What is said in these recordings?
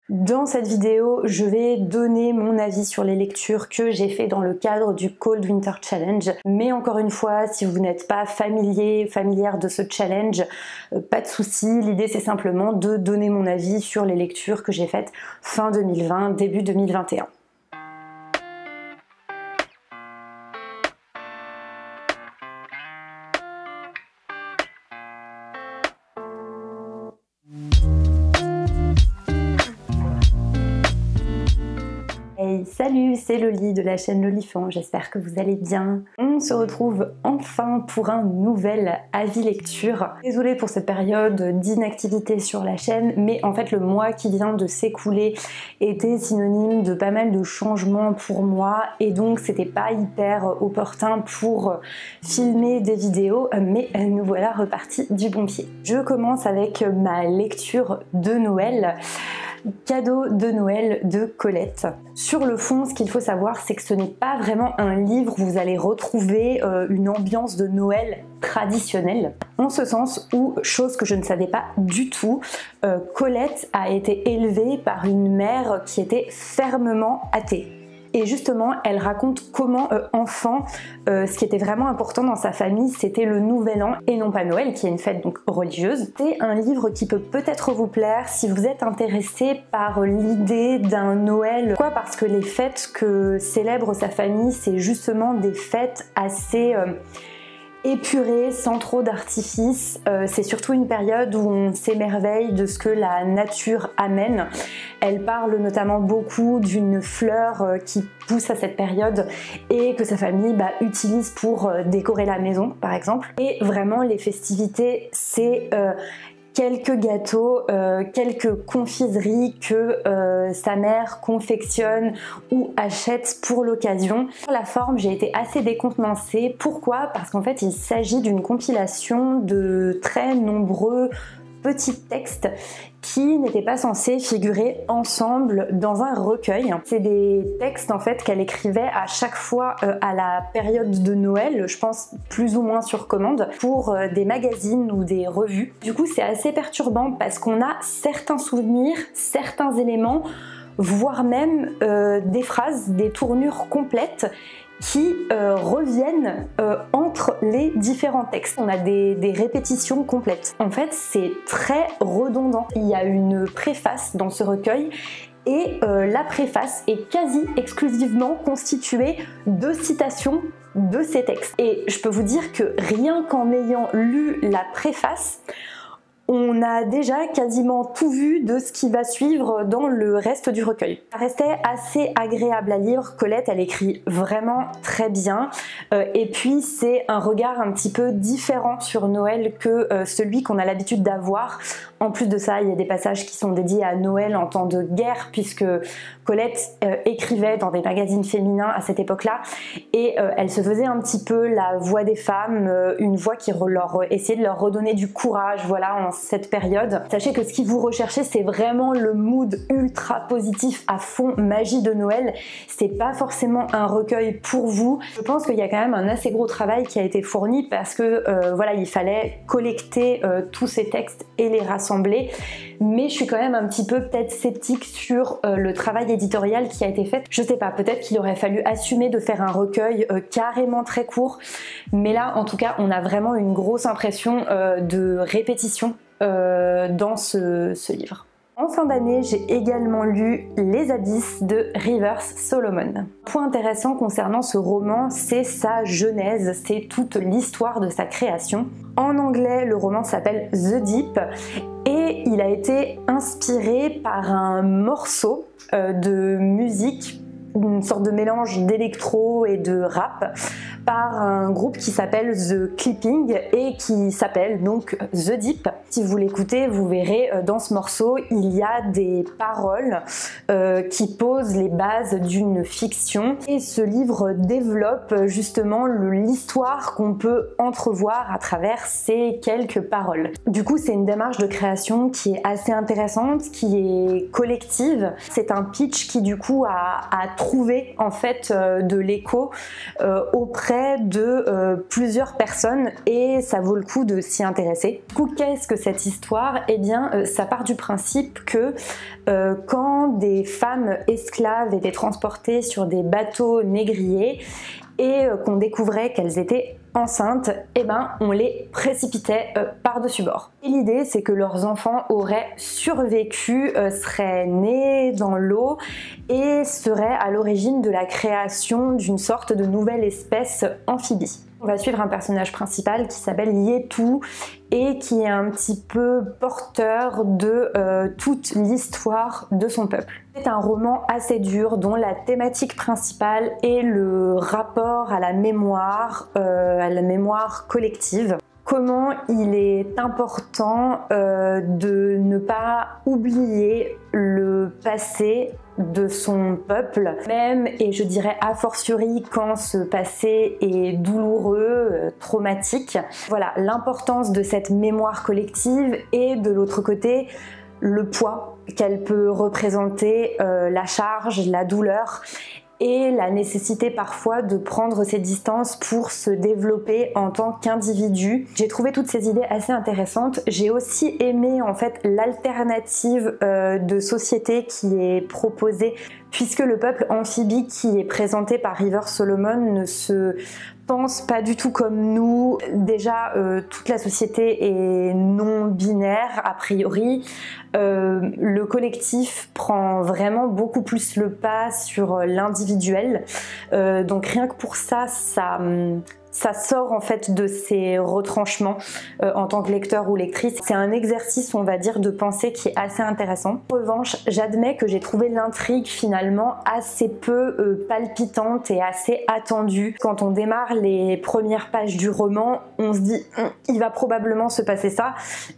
Dans cette vidéo, je vais donner mon avis sur les lectures que j'ai fait dans le cadre du Cold Winter Challenge. Mais encore une fois, si vous n'êtes pas familière de ce challenge, pas de souci. L'idée c'est simplement de donner mon avis sur les lectures que j'ai faites fin 2020, début 2021. Hey, salut, c'est Loli de la chaîne Lolifant, j'espère que vous allez bien. On se retrouve enfin pour un nouvel avis lecture. Désolée pour cette période d'inactivité sur la chaîne, mais en fait le mois qui vient de s'écouler était synonyme de pas mal de changements pour moi et donc c'était pas hyper opportun pour filmer des vidéos, mais nous voilà repartis du bon pied. Je commence avec ma lecture de Noël. Cadeau de Noël de Colette. Sur le fond, ce qu'il faut savoir, c'est que ce n'est pas vraiment un livre où vous allez retrouver une ambiance de Noël traditionnelle. En ce sens où, chose que je ne savais pas du tout, Colette a été élevée par une mère qui était fermement athée. Et justement, elle raconte comment enfant, ce qui était vraiment important dans sa famille, c'était le Nouvel An et non pas Noël, qui est une fête donc religieuse. C'est un livre qui peut peut-être vous plaire si vous êtes intéressé par l'idée d'un Noël. Pourquoi ? Parce que les fêtes que célèbre sa famille, c'est justement des fêtes assez épurée, sans trop d'artifice. C'est surtout une période où on s'émerveille de ce que la nature amène. Elle parle notamment beaucoup d'une fleur qui pousse à cette période et que sa famille utilise pour décorer la maison par exemple. Et vraiment les festivités, c'est quelques gâteaux, quelques confiseries que sa mère confectionne ou achète pour l'occasion. Pour la forme, j'ai été assez décontenancée. Pourquoi ? Parce qu'en fait, il s'agit d'une compilation de très nombreux petits textes qui n'étaient pas censés figurer ensemble dans un recueil. C'est des textes en fait qu'elle écrivait à chaque fois à la période de Noël, je pense plus ou moins sur commande, pour des magazines ou des revues. Du coup c'est assez perturbant parce qu'on a certains souvenirs, certains éléments, voire même des phrases, des tournures complètes qui reviennent entre les différents textes. On a des répétitions complètes. En fait, c'est très redondant. Il y a une préface dans ce recueil et la préface est quasi exclusivement constituée de citations de ces textes. Et je peux vous dire que rien qu'en ayant lu la préface, on a déjà quasiment tout vu de ce qui va suivre dans le reste du recueil. Ça restait assez agréable à lire. Colette, elle écrit vraiment très bien. Et puis, c'est un regard un petit peu différent sur Noël que celui qu'on a l'habitude d'avoir. En plus de ça, il y a des passages qui sont dédiés à Noël en temps de guerre, puisque Colette écrivait dans des magazines féminins à cette époque-là. Et elle se faisait un petit peu la voix des femmes, une voix qui essayait de leur redonner du courage, voilà, en cette période. Sachez que ce qui vous recherchez, c'est vraiment le mood ultra positif à fond, magie de Noël. C'est pas forcément un recueil pour vous. Je pense qu'il y a quand même un assez gros travail qui a été fourni parce que voilà, il fallait collecter tous ces textes et les rassembler. Mais je suis quand même un petit peu peut-être sceptique sur le travail éditorial qui a été fait. Je sais pas, peut-être qu'il aurait fallu assumer de faire un recueil carrément très court. Mais là, en tout cas, on a vraiment une grosse impression de répétition dans ce livre. En fin d'année, j'ai également lu Les Abysses de Rivers Solomon. Point intéressant concernant ce roman, c'est sa genèse, c'est toute l'histoire de sa création. En anglais, le roman s'appelle The Deep et il a été inspiré par un morceau de musique, une sorte de mélange d'électro et de rap, par un groupe qui s'appelle The Clipping et qui s'appelle donc The Deep. Si vous l'écoutez, vous verrez dans ce morceau, il y a des paroles qui posent les bases d'une fiction et ce livre développe justement l'histoire qu'on peut entrevoir à travers ces quelques paroles. Du coup, c'est une démarche de création qui est assez intéressante, qui est collective. C'est un pitch qui du coup a trouvé en fait de l'écho auprès de plusieurs personnes et ça vaut le coup de s'y intéresser. Du coup, qu'est-ce que cette histoire? Eh bien, ça part du principe que quand des femmes esclaves étaient transportées sur des bateaux négriers et qu'on découvrait qu'elles étaient enceintes, eh ben on les précipitait par-dessus bord. Et l'idée, c'est que leurs enfants auraient survécu, seraient nés dans l'eau et seraient à l'origine de la création d'une sorte de nouvelle espèce amphibie. On va suivre un personnage principal qui s'appelle Yetu et qui est un petit peu porteur de toute l'histoire de son peuple. C'est un roman assez dur dont la thématique principale est le rapport à la mémoire collective. Comment il est important de ne pas oublier le passé de son peuple, même, et je dirais a fortiori quand ce passé est douloureux, traumatique. Voilà, l'importance de cette mémoire collective et de l'autre côté, le poids qu'elle peut représenter, la charge, la douleur et la nécessité parfois de prendre ses distances pour se développer en tant qu'individu. J'ai trouvé toutes ces idées assez intéressantes. J'ai aussi aimé en fait l'alternative de société qui est proposée, puisque le peuple amphibie qui est présenté par River Solomon ne se pense pas du tout comme nous. Déjà, toute la société est non binaire a priori. Le collectif prend vraiment beaucoup plus le pas sur l'individuel. Donc rien que pour ça, ça sort en fait de ces retranchements en tant que lecteur ou lectrice. C'est un exercice, on va dire, de pensée qui est assez intéressant. En revanche, j'admets que j'ai trouvé l'intrigue finalement assez peu palpitante et assez attendue. Quand on démarre les premières pages du roman, on se dit il va probablement se passer ça.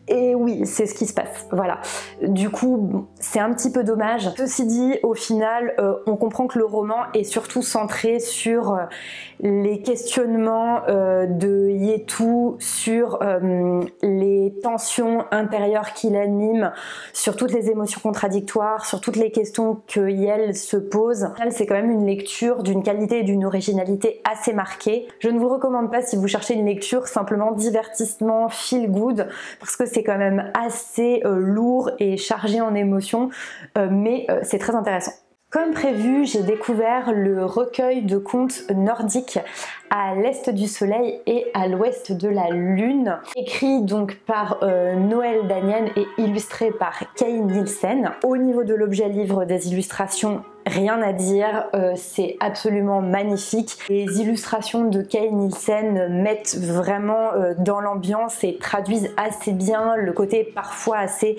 Et oui, c'est ce qui se passe. Voilà. Du coup, c'est un petit peu dommage. Ceci dit, au final, on comprend que le roman est surtout centré sur les questionnements de Yetu, sur les tensions intérieures qui l'animent, sur toutes les émotions contradictoires, sur toutes les questions que Yel se pose. C'est quand même une lecture d'une qualité et d'une originalité assez marquée. Je ne vous recommande pas si vous cherchez une lecture simplement divertissement, feel good, parce que c'est quand même assez lourd et chargé en émotions, mais c'est très intéressant. Comme prévu, j'ai découvert le recueil de contes nordiques à l'est du soleil et à l'ouest de la lune, écrit donc par Noël Daniel et illustré par Kay Nielsen. Au niveau de l'objet livre, des illustrations, rien à dire, c'est absolument magnifique. Les illustrations de Kay Nielsen mettent vraiment dans l'ambiance et traduisent assez bien le côté parfois assez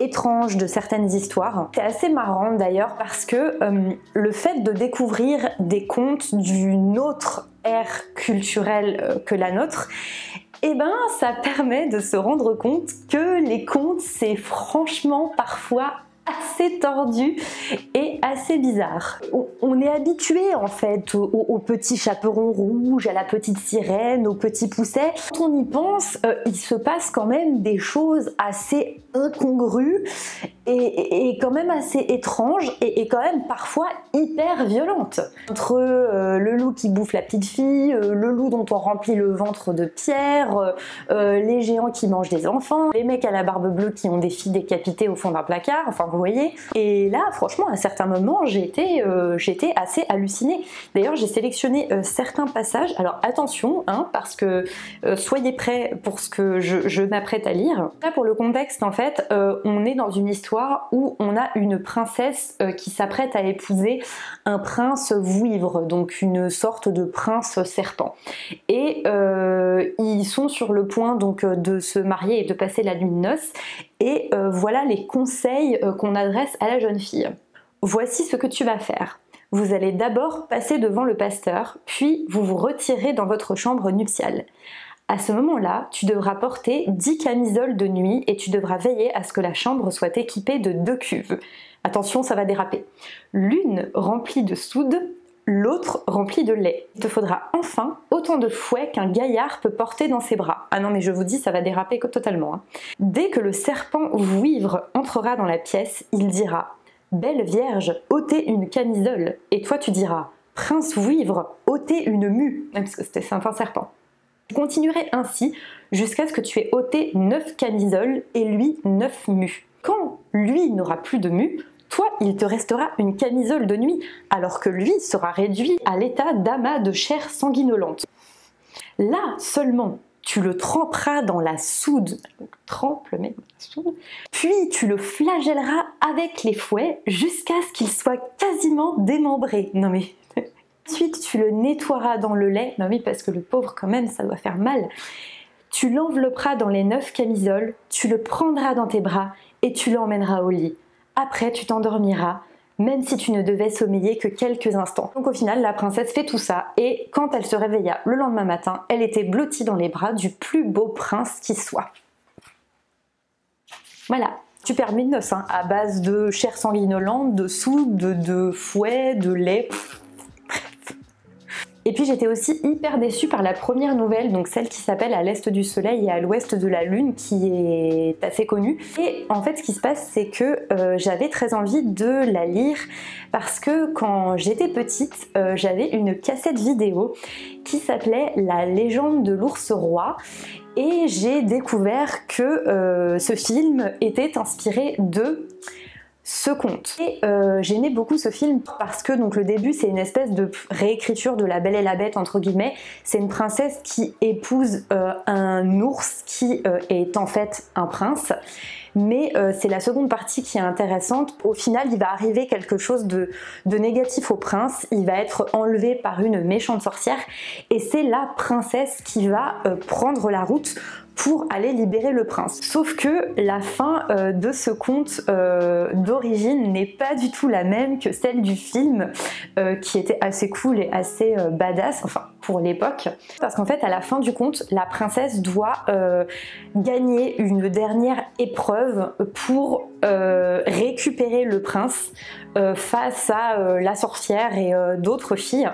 étrange de certaines histoires. C'est assez marrant d'ailleurs parce que le fait de découvrir des contes d'une autre ère culturelle que la nôtre, eh ben ça permet de se rendre compte que les contes, c'est franchement parfois assez tordu et assez bizarre. On est habitué en fait aux petits chaperons rouges, à la petite sirène, aux petits poussets. Quand on y pense, il se passe quand même des choses assez incongrues et quand même assez étranges et quand même parfois hyper violentes. Entre le loup qui bouffe la petite fille, le loup dont on remplit le ventre de pierre, les géants qui mangent des enfants, les mecs à la barbe bleue qui ont des filles décapitées au fond d'un placard, enfin vous voyez. Et là franchement à certains moments j'étais assez hallucinée. D'ailleurs j'ai sélectionné certains passages, alors attention hein, parce que soyez prêts pour ce que je m'apprête à lire. Là pour le contexte en fait, on est dans une histoire où on a une princesse qui s'apprête à épouser un prince vouivre, donc une sorte de prince serpent. Et ils sont sur le point donc de se marier et de passer la nuit de noces. Et voilà les conseils qu'on adresse à la jeune fille. Voici ce que tu vas faire. Vous allez d'abord passer devant le pasteur, puis vous vous retirez dans votre chambre nuptiale. À ce moment-là, tu devras porter 10 camisoles de nuit et tu devras veiller à ce que la chambre soit équipée de 2 cuves. Attention, ça va déraper. L'une remplie de soude, l'autre remplie de lait. Il te faudra enfin autant de fouet qu'un gaillard peut porter dans ses bras. Ah non mais je vous dis, ça va déraper totalement. Hein. Dès que le serpent vouivre entrera dans la pièce, il dira « Belle Vierge, ôtez une camisole. Et toi tu diras, Prince Vouivre, ôtez une mue, parce que c'était un serpent. Je continuerai ainsi jusqu'à ce que tu aies ôté 9 camisoles et lui 9 mues. Quand lui n'aura plus de mue, toi, il te restera une camisole de nuit, alors que lui sera réduit à l'état d'amas de chair sanguinolente. Là seulement, tu le tremperas dans la soude, donc trempe le même soude, puis tu le flagelleras avec les fouets jusqu'à ce qu'il soit quasiment démembré. Non mais... Ensuite, tu le nettoieras dans le lait, non oui, parce que le pauvre quand même, ça doit faire mal. Tu l'envelopperas dans les 9 camisoles, tu le prendras dans tes bras et tu l'emmèneras au lit. Après, tu t'endormiras, même si tu ne devais sommeiller que quelques instants. Donc au final, la princesse fait tout ça et quand elle se réveilla le lendemain matin, elle était blottie dans les bras du plus beau prince qui soit. Voilà. Super mille noces, hein, à base de chair sanguinolente, de soude, de fouet, de lait... Et puis j'étais aussi hyper déçue par la première nouvelle, donc celle qui s'appelle À l'Est du Soleil et à l'Ouest de la Lune, qui est assez connue. Et en fait ce qui se passe, c'est que j'avais très envie de la lire parce que quand j'étais petite, j'avais une cassette vidéo qui s'appelait La Légende de l'ours roi. Et j'ai découvert que ce film était inspiré de ce conte. Et j'aimais beaucoup ce film parce que donc le début c'est une espèce de réécriture de La Belle et la Bête entre guillemets. C'est une princesse qui épouse un ours qui est en fait un prince. Mais c'est la seconde partie qui est intéressante. Au final, il va arriver quelque chose de négatif au prince. Il va être enlevé par une méchante sorcière et c'est la princesse qui va prendre la route pour aller libérer le prince. Sauf que la fin de ce conte d'origine n'est pas du tout la même que celle du film qui était assez cool et assez badass, enfin pour l'époque. Parce qu'en fait à la fin du conte, la princesse doit gagner une dernière épreuve pour récupérer le prince face à la sorcière et d'autres filles.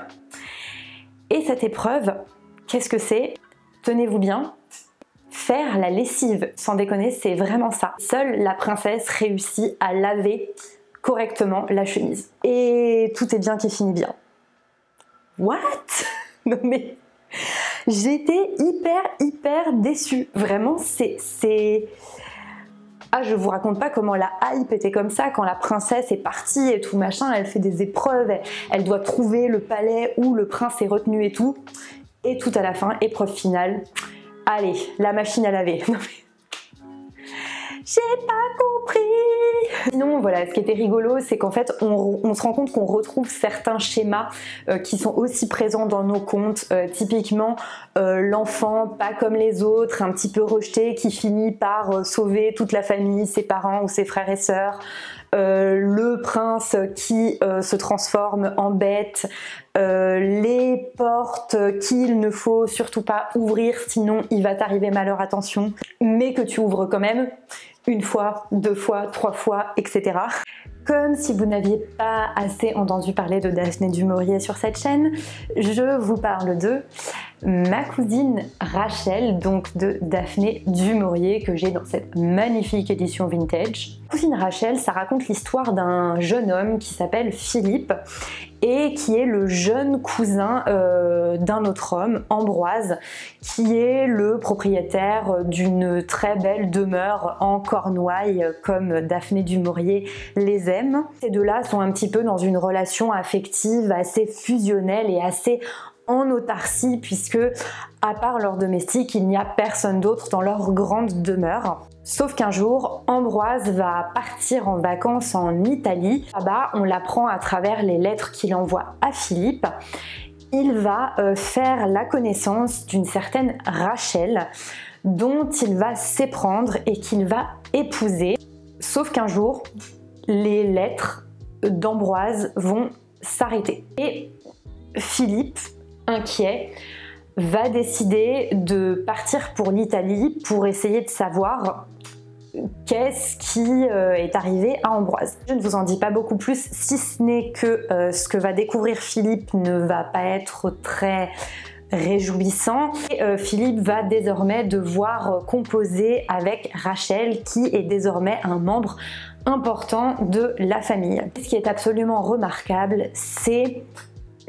Et cette épreuve, qu'est-ce que c'est? Tenez-vous bien. Faire la lessive, sans déconner, c'est vraiment ça. Seule la princesse réussit à laver correctement la chemise. Et tout est bien qui finit bien. What? Non mais... J'étais hyper déçue. Vraiment, c'est... Ah, je vous raconte pas comment la hype était comme ça quand la princesse est partie et tout machin, elle fait des épreuves, elle doit trouver le palais où le prince est retenu et tout. Et tout à la fin, épreuve finale... Allez, la machine à laver. J'ai pas compris. Sinon, voilà, ce qui était rigolo, c'est qu'en fait, on se rend compte qu'on retrouve certains schémas qui sont aussi présents dans nos contes. Typiquement, l'enfant pas comme les autres, un petit peu rejeté, qui finit par sauver toute la famille, ses parents ou ses frères et sœurs. Le prince qui se transforme en bête, les portes qu'il ne faut surtout pas ouvrir sinon il va t'arriver malheur, attention, mais que tu ouvres quand même une fois, 2 fois, 3 fois, etc. Comme si vous n'aviez pas assez entendu parler de Daphné du Maurier sur cette chaîne, je vous parle de ma cousine Rachel, donc de Daphné du Maurier que j'ai dans cette magnifique édition vintage. Cousine Rachel, ça raconte l'histoire d'un jeune homme qui s'appelle Philippe et qui est le jeune cousin d'un autre homme, Ambroise, qui est le propriétaire d'une très belle demeure en Cornouailles, comme Daphné du Maurier les aime. Ces deux-là sont un petit peu dans une relation affective assez fusionnelle et assez en autarcie, puisque à part leur domestique, il n'y a personne d'autre dans leur grande demeure. Sauf qu'un jour, Ambroise va partir en vacances en Italie. Là-bas, on l'apprend à travers les lettres qu'il envoie à Philippe. Il va faire la connaissance d'une certaine Rachel, dont il va s'éprendre et qu'il va épouser. Sauf qu'un jour, les lettres d'Ambroise vont s'arrêter. Et Philippe, inquiet, va décider de partir pour l'Italie pour essayer de savoir qu'est-ce qui est arrivé à Ambroise. Je ne vous en dis pas beaucoup plus, si ce n'est que ce que va découvrir Philippe ne va pas être très réjouissant. Et Philippe va désormais devoir composer avec Rachel, qui est désormais un membre important de la famille. Ce qui est absolument remarquable, c'est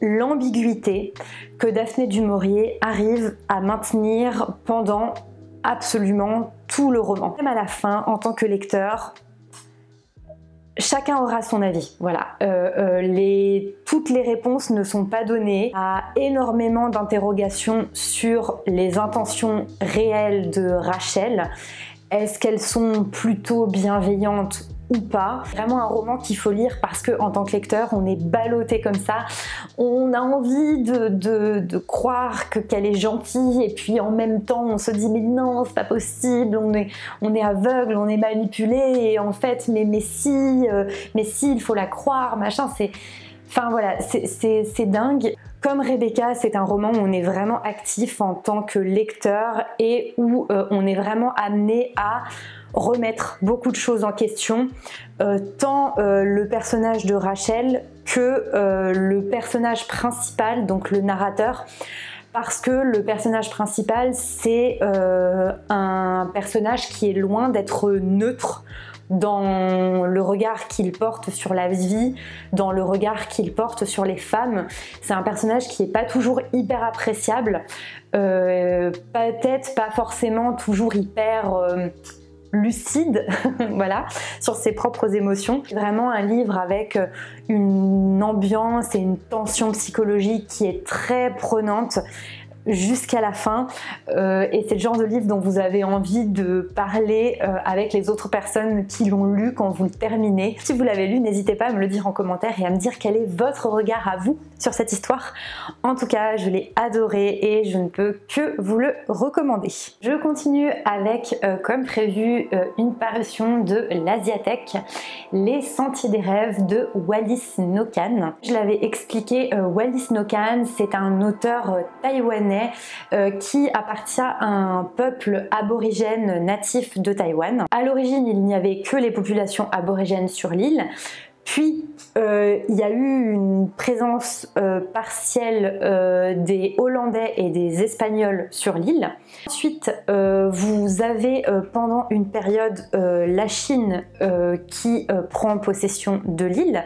l'ambiguïté que Daphné du Maurier arrive à maintenir pendant absolument tout le roman. Même à la fin, en tant que lecteur, chacun aura son avis. Voilà, toutes les réponses ne sont pas données. Il y a énormément d'interrogations sur les intentions réelles de Rachel. Est-ce qu'elles sont plutôt bienveillantes ou pas? Vraiment un roman qu'il faut lire parce que en tant que lecteur, on est ballotté comme ça. On a envie de croire qu'elle est gentille et puis en même temps, on se dit mais non, c'est pas possible. On est aveugle, on est manipulé et en fait, mais si, il faut la croire, machin. Enfin voilà, c'est dingue. Comme Rebecca, c'est un roman où on est vraiment actif en tant que lecteur et où on est vraiment amené à remettre beaucoup de choses en question, tant le personnage de Rachel que le personnage principal, donc le narrateur, parce que le personnage principal, c'est un personnage qui est loin d'être neutre dans le regard qu'il porte sur la vie, dans le regard qu'il porte sur les femmes. C'est un personnage qui n'est pas toujours hyper appréciable, peut-être pas forcément toujours hyper lucide voilà, sur ses propres émotions. C'est vraiment un livre avec une ambiance et une tension psychologique qui est très prenante jusqu'à la fin et c'est le genre de livre dont vous avez envie de parler avec les autres personnes qui l'ont lu quand vous le terminez. Si vous l'avez lu, n'hésitez pas à me le dire en commentaire et à me dire quel est votre regard à vous sur cette histoire. En tout cas, je l'ai adoré et je ne peux que vous le recommander. Je continue avec, comme prévu, une parution de l'Asiathèque, Les Sentiers des Rêves de Wallis No-Khan. Je l'avais expliqué, Wallis No-Khan, c'est un auteur taïwanais qui appartient à un peuple aborigène natif de Taïwan. À l'origine, il n'y avait que les populations aborigènes sur l'île. Puis, il y a eu une présence partielle des Hollandais et des Espagnols sur l'île. Ensuite, vous avez pendant une période la Chine qui prend possession de l'île.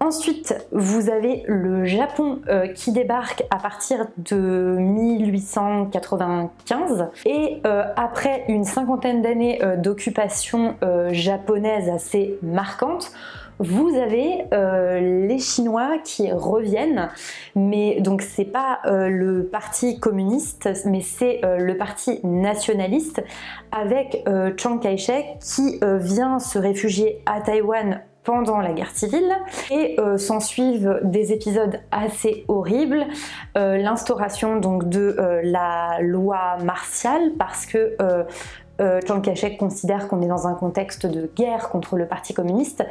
Ensuite, vous avez le Japon qui débarque à partir de 1895 et après une cinquantaine d'années d'occupation japonaise assez marquante, vous avez les Chinois qui reviennent, mais donc c'est pas le parti communiste, mais c'est le parti nationaliste avec Chiang Kai-shek qui vient se réfugier à Taïwan pendant la guerre civile et s'en suivent des épisodes assez horribles, l'instauration donc de la loi martiale parce que Chiang Kai-shek considère qu'on est dans un contexte de guerre contre le parti communiste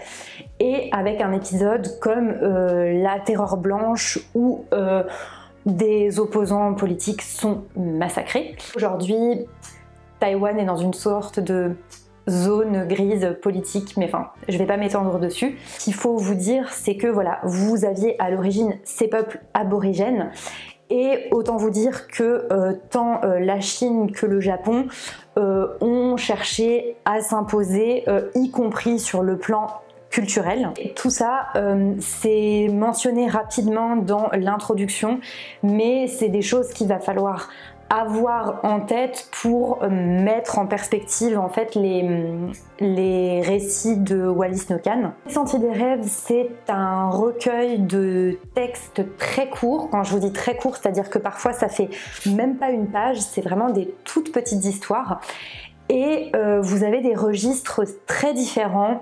et avec un épisode comme la terreur blanche où des opposants politiques sont massacrés. Aujourd'hui, Taïwan est dans une sorte de zone grise politique, mais enfin, je vais pas m'étendre dessus. Ce qu'il faut vous dire, c'est que voilà, vous aviez à l'origine ces peuples aborigènes, et autant vous dire que tant la Chine que le Japon ont cherché à s'imposer, y compris sur le plan culturel. Et tout ça, c'est mentionné rapidement dans l'introduction, mais c'est des choses qu'il va falloir avoir en tête pour mettre en perspective en fait les récits de Wallis No-Khan. Les Sentiers des Rêves, c'est un recueil de textes très courts. Quand je vous dis très court, c'est-à-dire que parfois ça fait même pas une page, c'est vraiment des toutes petites histoires. Et vous avez des registres très différents.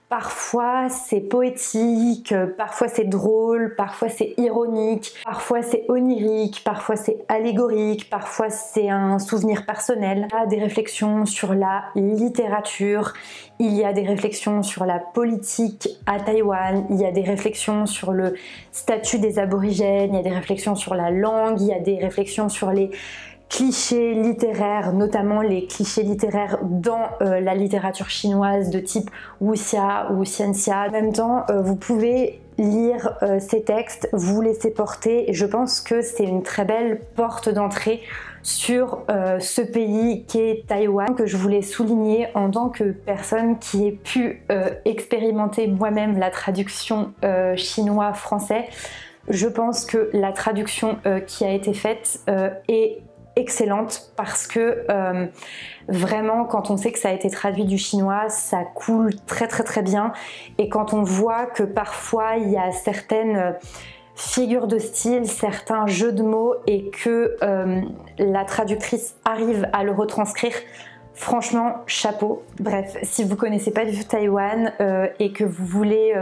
Parfois c'est poétique, parfois c'est drôle, parfois c'est ironique, parfois c'est onirique, parfois c'est allégorique, parfois c'est un souvenir personnel. Il y a des réflexions sur la littérature, il y a des réflexions sur la politique à Taïwan, il y a des réflexions sur le statut des aborigènes, il y a des réflexions sur la langue, il y a des réflexions sur les clichés littéraires, notamment les clichés littéraires dans la littérature chinoise de type wuxia ou xianxia. En même temps, vous pouvez lire ces textes, vous laisser porter, et je pense que c'est une très belle porte d'entrée sur ce pays qu'est Taïwan, que je voulais souligner en tant que personne qui ait pu expérimenter moi-même la traduction chinois-français. Je pense que la traduction qui a été faite est excellente parce que vraiment quand on sait que ça a été traduit du chinois, ça coule très bien, et quand on voit que parfois il y a certaines figures de style, certains jeux de mots, et que la traductrice arrive à le retranscrire, franchement, chapeau. Bref, si vous connaissez pas du tout Taïwan et que vous voulez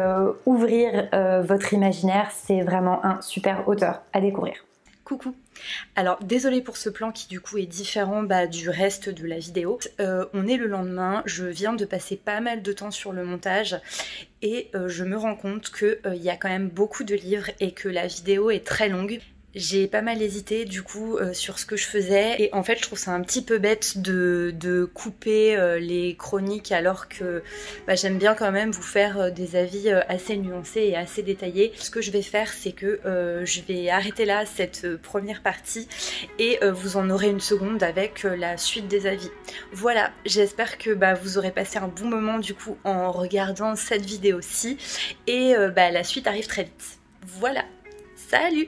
ouvrir votre imaginaire, c'est vraiment un super auteur à découvrir. Coucou. Alors désolée pour ce plan qui du coup est différent du reste de la vidéo. On est le lendemain, je viens de passer pas mal de temps sur le montage et je me rends compte qu'il y a quand même beaucoup de livres et que la vidéo est très longue. J'ai pas mal hésité du coup sur ce que je faisais, et en fait je trouve ça un petit peu bête de couper les chroniques alors que j'aime bien quand même vous faire des avis assez nuancés et assez détaillés. Ce que je vais faire, c'est que je vais arrêter là cette première partie et vous en aurez une seconde avec la suite des avis. Voilà, j'espère que vous aurez passé un bon moment du coup en regardant cette vidéo-ci, et la suite arrive très vite. Voilà, salut!